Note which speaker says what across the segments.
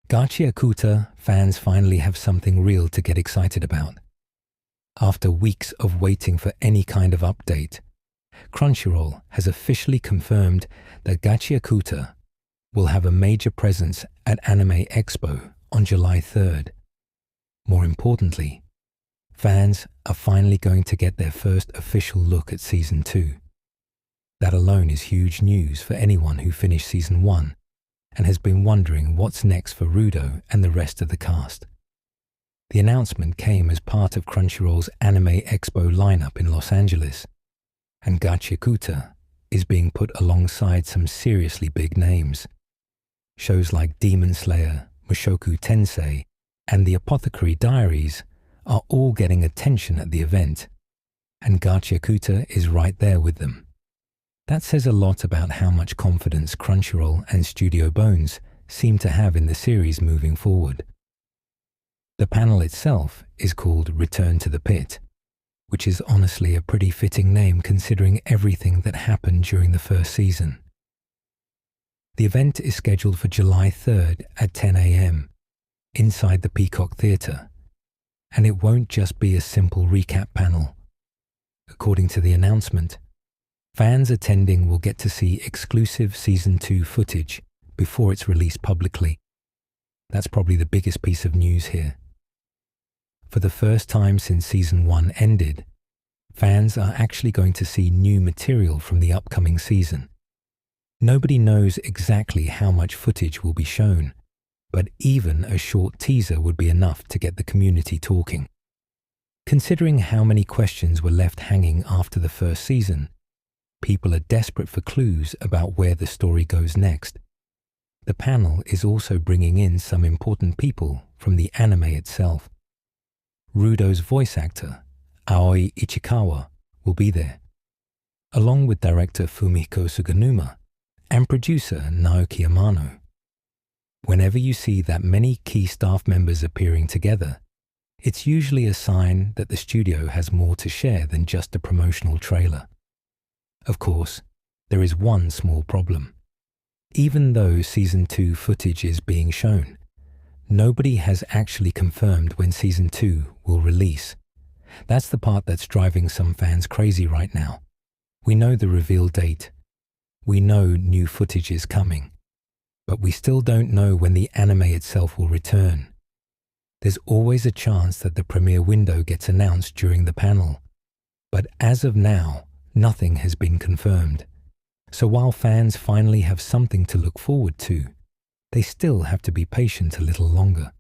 Speaker 1: Gachiakuta fans finally have something real to get excited about. After weeks of waiting for any kind of update, Crunchyroll has officially confirmed that Gachiakuta will have a major presence at Anime Expo on July 3rd. More importantly, fans are finally going to get their first official look at Season 2. That alone is huge news for anyone who finished Season 1 and has been wondering what's next for Rudo and the rest of the cast. The announcement came as part of Crunchyroll's Anime Expo lineup in Los Angeles, and Gachiakuta is being put alongside some seriously big names. Shows like Demon Slayer, Mushoku Tensei, and The Apothecary Diaries are all getting attention at the event, and Gachiakuta is right there with them. That says a lot about how much confidence Crunchyroll and Studio Bones seem to have in the series moving forward. The panel itself is called Return to the Pit, which is honestly a pretty fitting name considering everything that happened during the first season. The event is scheduled for July 3rd at 10 a.m. inside the Peacock Theatre, and it won't just be a simple recap panel. According to the announcement, fans attending will get to see exclusive Season 2 footage before it's released publicly. That's probably the biggest piece of news here. For the first time since Season 1 ended, fans are actually going to see new material from the upcoming season. Nobody knows exactly how much footage will be shown, but even a short teaser would be enough to get the community talking. Considering how many questions were left hanging after the first season, people are desperate for clues about where the story goes next. The panel is also bringing in some important people from the anime itself. Rudo's voice actor, Aoi Ichikawa, will be there, along with director Fumihiko Suganuma and producer Naoki Amano. Whenever you see that many key staff members appearing together, it's usually a sign that the studio has more to share than just a promotional trailer. Of course, there is one small problem. Even though Season 2 footage is being shown, nobody has actually confirmed when Season 2 will release. That's the part that's driving some fans crazy right now. We know the reveal date. We know new footage is coming. But we still don't know when the anime itself will return. There's always a chance that the premiere window gets announced during the panel. But as of now, nothing has been confirmed. So while fans finally have something to look forward to, they still have to be patient a little longer.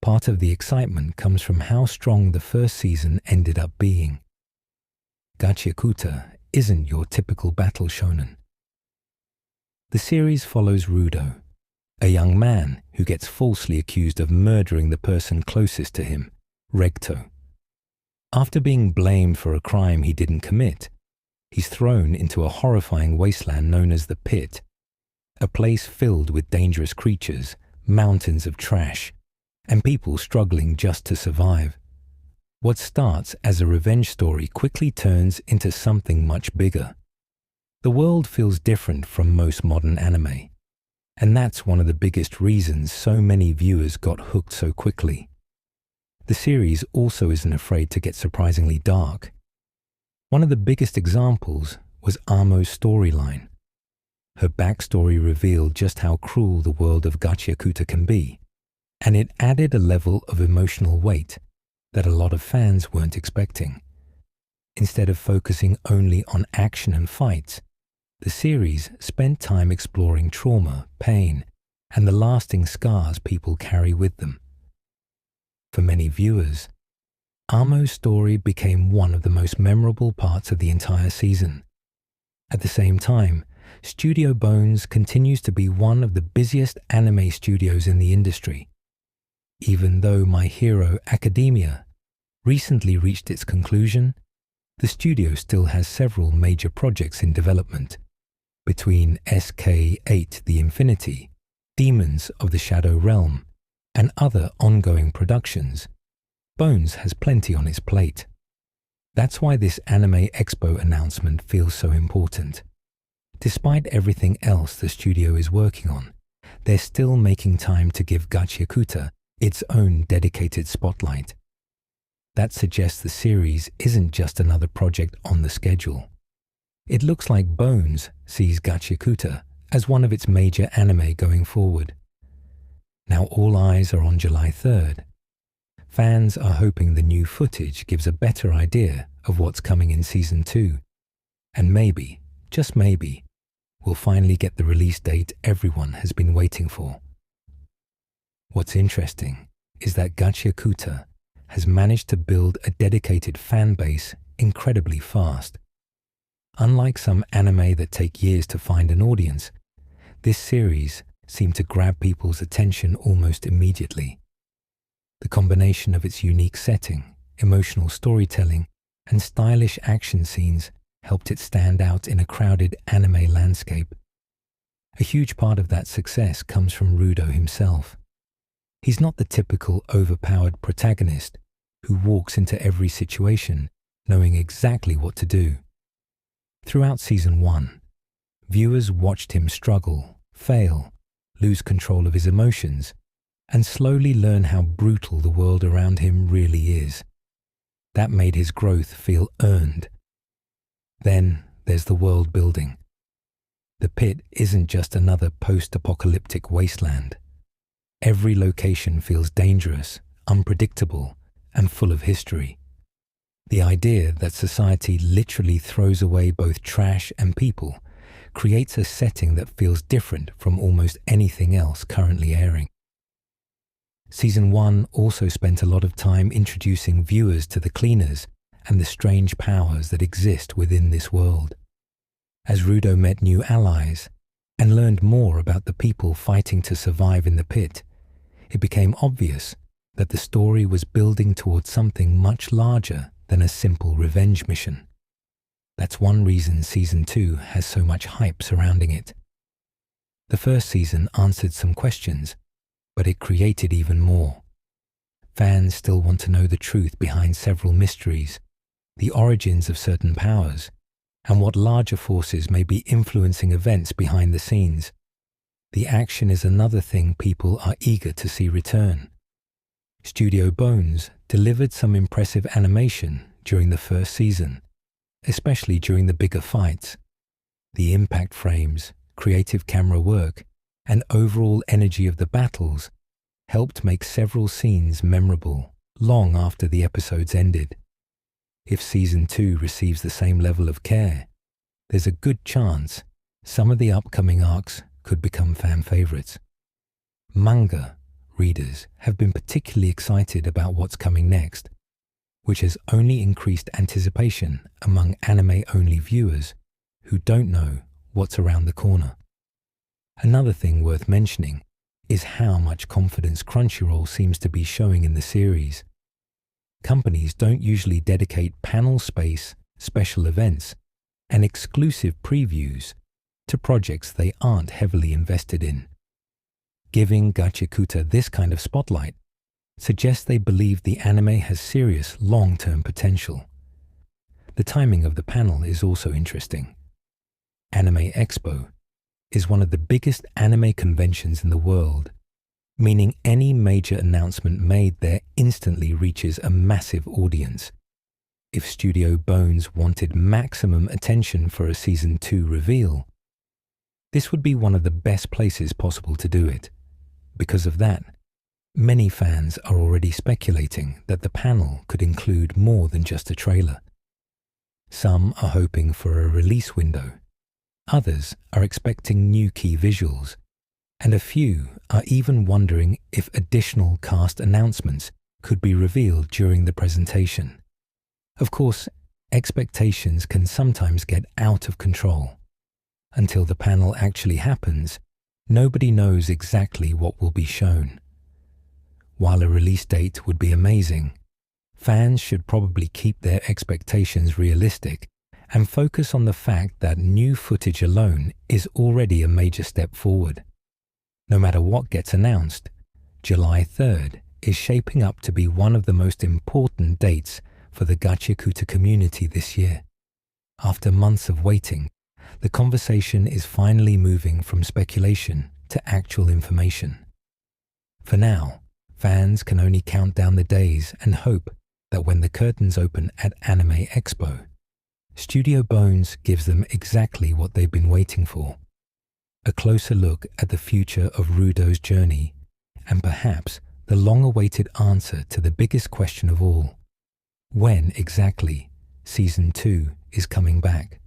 Speaker 1: Part of the excitement comes from how strong the first season ended up being. Gachiakuta isn't your typical battle shonen. The series follows Rudo, a young man who gets falsely accused of murdering the person closest to him, Regto. After being blamed for a crime he didn't commit, he's thrown into a horrifying wasteland known as the Pit, a place filled with dangerous creatures, mountains of trash, and people struggling just to survive. What starts as a revenge story quickly turns into something much bigger. The world feels different from most modern anime, and that's one of the biggest reasons so many viewers got hooked so quickly. The series also isn't afraid to get surprisingly dark. One of the biggest examples was Amo's storyline. Her backstory revealed just how cruel the world of Gachiakuta can be, and it added a level of emotional weight that a lot of fans weren't expecting. Instead of focusing only on action and fights, the series spent time exploring trauma, pain, and the lasting scars people carry with them. For many viewers, Amo's story became one of the most memorable parts of the entire season. At the same time, Studio Bones continues to be one of the busiest anime studios in the industry. Even though My Hero Academia recently reached its conclusion, the studio still has several major projects in development. Between SK8 The Infinity, Demons of the Shadow Realm, and other ongoing productions, Bones has plenty on its plate. That's why this Anime Expo announcement feels so important. Despite everything else the studio is working on, they're still making time to give Gachiakuta its own dedicated spotlight. That suggests the series isn't just another project on the schedule. It looks like Bones sees Gachiakuta as one of its major anime going forward. Now all eyes are on July 3rd. Fans are hoping the new footage gives a better idea of what's coming in Season 2, and maybe, just maybe, we'll finally get the release date everyone has been waiting for. What's interesting is that Gachiakuta has managed to build a dedicated fan base incredibly fast. Unlike some anime that take years to find an audience, this series seemed to grab people's attention almost immediately. The combination of its unique setting, emotional storytelling, and stylish action scenes helped it stand out in a crowded anime landscape. A huge part of that success comes from Rudo himself. He's not the typical overpowered protagonist who walks into every situation knowing exactly what to do. Throughout Season 1, viewers watched him struggle, fail, lose control of his emotions, and slowly learn how brutal the world around him really is. That made his growth feel earned. Then there's the world building. The pit isn't just another post-apocalyptic wasteland. Every location feels dangerous, unpredictable, and full of history. The idea that society literally throws away both trash and people creates a setting that feels different from almost anything else currently airing. Season 1 also spent a lot of time introducing viewers to the cleaners and the strange powers that exist within this world. As Rudo met new allies and learned more about the people fighting to survive in the pit, it became obvious that the story was building towards something much larger than a simple revenge mission. That's one reason Season 2 has so much hype surrounding it. The first season answered some questions, but it created even more. Fans still want to know the truth behind several mysteries, the origins of certain powers, and what larger forces may be influencing events behind the scenes. The action is another thing people are eager to see return. Studio Bones delivered some impressive animation during the first season, especially during the bigger fights. The impact frames, creative camera work, and overall energy of the battles helped make several scenes memorable long after the episodes ended. If Season 2 receives the same level of care, there's a good chance some of the upcoming arcs could become fan favorites. Manga readers have been particularly excited about what's coming next, which has only increased anticipation among anime-only viewers who don't know what's around the corner. Another thing worth mentioning is how much confidence Crunchyroll seems to be showing in the series. Companies don't usually dedicate panel space, special events, and exclusive previews to projects they aren't heavily invested in. Giving Gachiakuta this kind of spotlight suggests they believe the anime has serious long-term potential. The timing of the panel is also interesting. Anime Expo is one of the biggest anime conventions in the world, meaning any major announcement made there instantly reaches a massive audience. If Studio Bones wanted maximum attention for a Season 2 reveal, this would be one of the best places possible to do it. Because of that, many fans are already speculating that the panel could include more than just a trailer. Some are hoping for a release window, others are expecting new key visuals, and a few are even wondering if additional cast announcements could be revealed during the presentation. Of course, expectations can sometimes get out of control. Until the panel actually happens, nobody knows exactly what will be shown. While a release date would be amazing, fans should probably keep their expectations realistic and focus on the fact that new footage alone is already a major step forward. No matter what gets announced, July 3rd is shaping up to be one of the most important dates for the Gachiakuta community this year. After months of waiting, the conversation is finally moving from speculation to actual information. For now, fans can only count down the days and hope that when the curtains open at Anime Expo, Studio Bones gives them exactly what they've been waiting for: a closer look at the future of Rudo's journey, and perhaps the long-awaited answer to the biggest question of all: when exactly Season 2 is coming back.